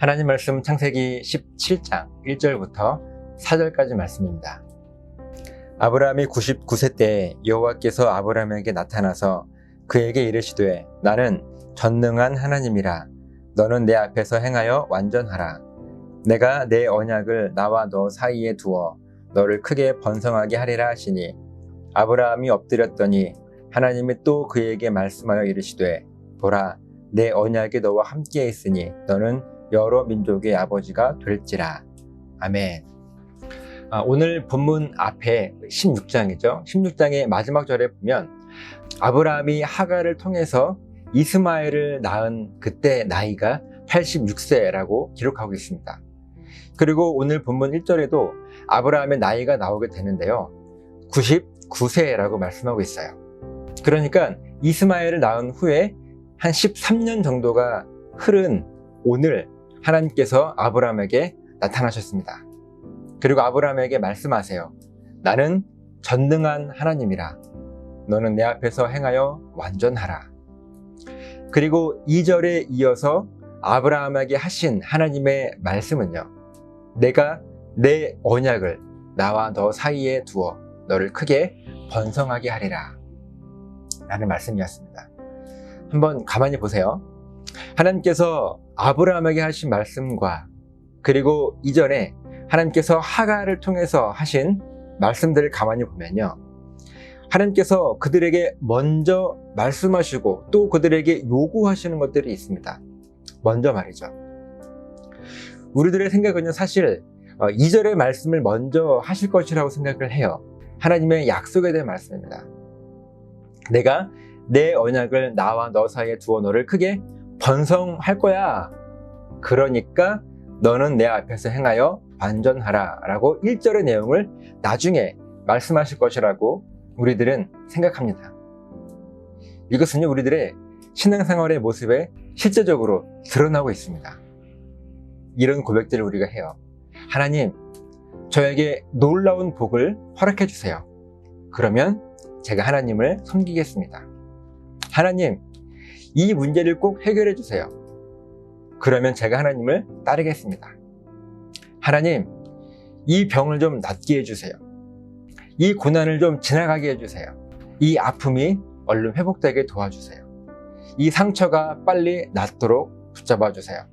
하나님 말씀 창세기 17장 1절부터 4절까지 말씀입니다. 아브라함이 99세 때 여호와께서 아브라함에게 나타나서 그에게 이르시되 나는 전능한 하나님이라. 너는 내 앞에서 행하여 완전하라. 내가 내 언약을 나와 너 사이에 두어 너를 크게 번성하게 하리라 하시니 아브라함이 엎드렸더니 하나님이 또 그에게 말씀하여 이르시되 보라 내 언약이 너와 함께 있으니 너는 여러 민족의 아버지가 될지라. 아멘. 오늘 본문 앞에 16장이죠. 16장의 마지막 절에 보면 아브라함이 하갈을 통해서 이스마엘을 낳은 그때 나이가 86세라고 기록하고 있습니다. 그리고 오늘 본문 1절에도 아브라함의 나이가 나오게 되는데요. 99세라고 말씀하고 있어요. 그러니까 이스마엘을 낳은 후에 한 13년 정도가 흐른 오늘 하나님께서 아브라함에게 나타나셨습니다. 그리고 아브라함에게 말씀하세요. 나는 전능한 하나님이라. 너는 내 앞에서 행하여 완전하라. 그리고 2절에 이어서 아브라함에게 하신 하나님의 말씀은요. 내가 내 언약을 나와 너 사이에 두어 너를 크게 번성하게 하리라. 라는 말씀이었습니다. 한번 가만히 보세요. 하나님께서 아브라함에게 하신 말씀과 그리고 이전에 하나님께서 하갈을 통해서 하신 말씀들을 가만히 보면요. 하나님께서 그들에게 먼저 말씀하시고 또 그들에게 요구하시는 것들이 있습니다. 먼저 말이죠. 우리들의 생각은요, 사실 2절의 말씀을 먼저 하실 것이라고 생각을 해요. 하나님의 약속에 대한 말씀입니다. 내가 내 언약을 나와 너 사이에 두어 너를 크게 번성할 거야. 그러니까 너는 내 앞에서 행하여 완전하라 라고 1절의 내용을 나중에 말씀하실 것이라고 우리들은 생각합니다. 이것은요, 우리들의 신앙생활의 모습에 실제적으로 드러나고 있습니다. 이런 고백들을 우리가 해요. 하나님, 저에게 놀라운 복을 허락해 주세요. 그러면 제가 하나님을 섬기겠습니다. 하나님, 이 문제를 꼭 해결해 주세요. 그러면 제가 하나님을 따르겠습니다. 하나님, 이 병을 좀 낫게 해주세요. 이 고난을 좀 지나가게 해주세요. 이 아픔이 얼른 회복되게 도와주세요. 이 상처가 빨리 낫도록 붙잡아 주세요.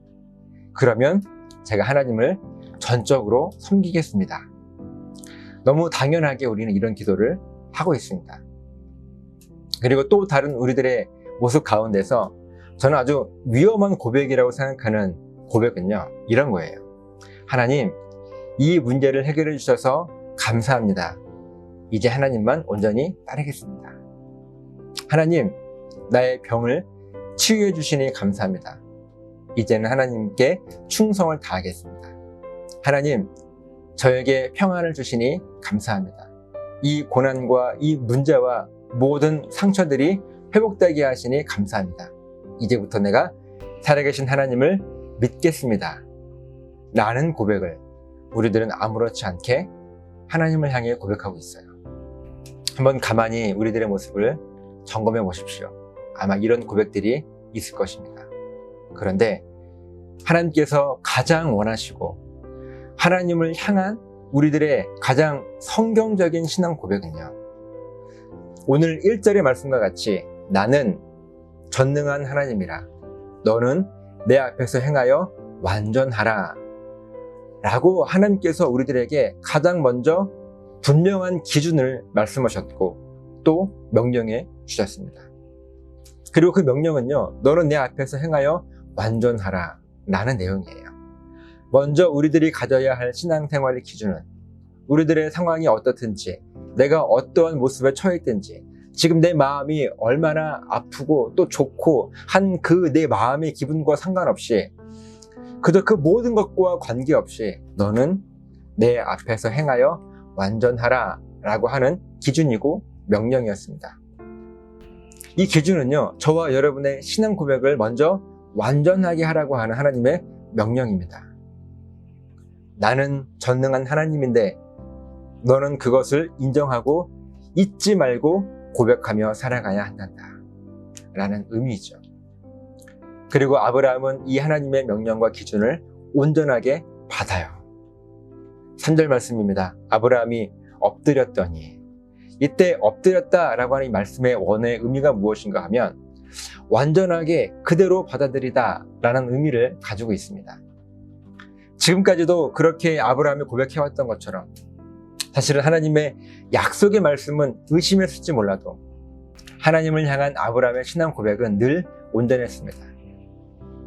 그러면 제가 하나님을 전적으로 섬기겠습니다. 너무 당연하게 우리는 이런 기도를 하고 있습니다. 그리고 또 다른 우리들의 모습 가운데서 저는 아주 위험한 고백이라고 생각하는 고백은요, 이런 거예요. 하나님, 이 문제를 해결해 주셔서 감사합니다. 이제 하나님만 온전히 따르겠습니다. 하나님, 나의 병을 치유해 주시니 감사합니다. 이제는 하나님께 충성을 다하겠습니다. 하나님, 저에게 평안을 주시니 감사합니다. 이 고난과 이 문제와 모든 상처들이 회복되게 하시니 감사합니다. 이제부터 내가 살아계신 하나님을 믿겠습니다. 라는 고백을 우리들은 아무렇지 않게 하나님을 향해 고백하고 있어요. 한번 가만히 우리들의 모습을 점검해 보십시오. 아마 이런 고백들이 있을 것입니다. 그런데 하나님께서 가장 원하시고 하나님을 향한 우리들의 가장 성경적인 신앙 고백은요, 오늘 1절의 말씀과 같이 나는 전능한 하나님이라. 너는 내 앞에서 행하여 완전하라. 라고 하나님께서 우리들에게 가장 먼저 분명한 기준을 말씀하셨고 또 명령해 주셨습니다. 그리고 그 명령은요, 너는 내 앞에서 행하여 완전하라 라는 내용이에요. 먼저 우리들이 가져야 할 신앙생활의 기준은 우리들의 상황이 어떻든지, 내가 어떠한 모습에 처해 있든지, 지금 내 마음이 얼마나 아프고 또 좋고 한 그 내 마음의 기분과 상관없이, 그저 그 모든 것과 관계없이 너는 내 앞에서 행하여 완전하라 라고 하는 기준이고 명령이었습니다. 이 기준은요, 저와 여러분의 신앙 고백을 먼저 완전하게 하라고 하는 하나님의 명령입니다. 나는 전능한 하나님인데 너는 그것을 인정하고 잊지 말고 고백하며 살아가야 한다 라는 의미이죠. 그리고 아브라함은 이 하나님의 명령과 기준을 온전하게 받아요. 3절 말씀입니다. 아브라함이 엎드렸더니, 이때 엎드렸다라고 하는 이 말씀의 원의 의미가 무엇인가 하면 완전하게 그대로 받아들이다 라는 의미를 가지고 있습니다. 지금까지도 그렇게 아브라함이 고백해왔던 것처럼 사실은 하나님의 약속의 말씀은 의심했을지 몰라도 하나님을 향한 아브라함의 신앙 고백은 늘 온전했습니다.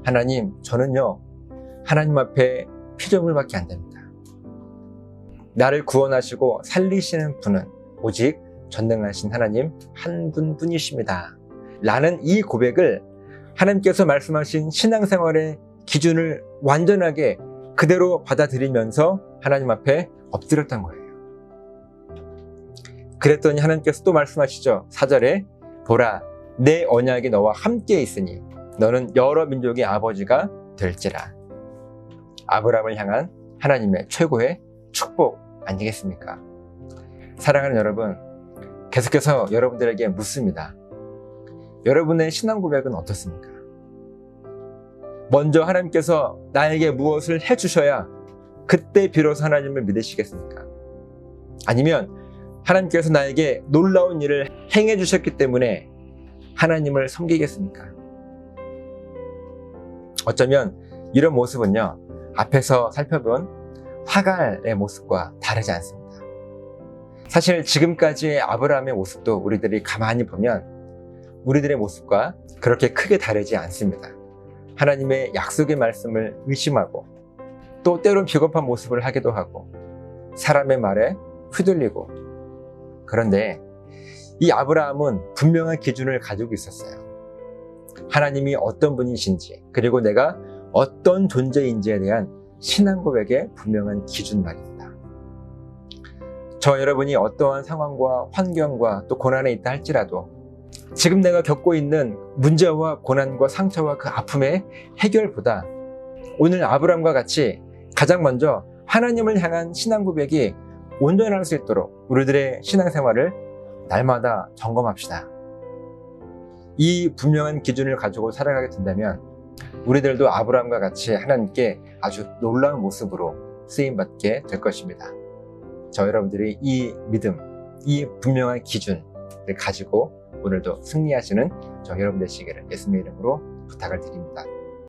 하나님, 저는요 하나님 앞에 피조물밖에 안 됩니다. 나를 구원하시고 살리시는 분은 오직 전능하신 하나님 한 분뿐이십니다 라는 이 고백을 하나님께서 말씀하신 신앙생활의 기준을 완전하게 그대로 받아들이면서 하나님 앞에 엎드렸던 거예요. 그랬더니 하나님께서 또 말씀하시죠. 4절에 보라, 내 언약이 너와 함께 있으니 너는 여러 민족의 아버지가 될지라. 아브라함을 향한 하나님의 최고의 축복 아니겠습니까? 사랑하는 여러분, 계속해서 여러분들에게 묻습니다. 여러분의 신앙 고백은 어떻습니까? 먼저 하나님께서 나에게 무엇을 해주셔야 그때 비로소 하나님을 믿으시겠습니까? 아니면 하나님께서 나에게 놀라운 일을 행해 주셨기 때문에 하나님을 섬기겠습니까? 어쩌면 이런 모습은요, 앞에서 살펴본 하갈의 모습과 다르지 않습니다. 사실 지금까지의 아브라함의 모습도 우리들이 가만히 보면 우리들의 모습과 그렇게 크게 다르지 않습니다. 하나님의 약속의 말씀을 의심하고 또 때론 비겁한 모습을 하기도 하고 사람의 말에 휘둘리고, 그런데 이 아브라함은 분명한 기준을 가지고 있었어요. 하나님이 어떤 분이신지, 그리고 내가 어떤 존재인지에 대한 신앙 고백의 분명한 기준 말입니다. 저 여러분이 어떠한 상황과 환경과 또 고난에 있다 할지라도 지금 내가 겪고 있는 문제와 고난과 상처와 그 아픔의 해결보다 오늘 아브라함과 같이 가장 먼저 하나님을 향한 신앙 고백이 온전할 수 있도록 우리들의 신앙생활을 날마다 점검합시다. 이 분명한 기준을 가지고 살아가게 된다면 우리들도 아브라함과 같이 하나님께 아주 놀라운 모습으로 쓰임받게 될 것입니다. 저 여러분들이 이 믿음, 이 분명한 기준을 가지고 오늘도 승리하시는 저 여러분 되시기를 예수님의 이름으로 부탁을 드립니다.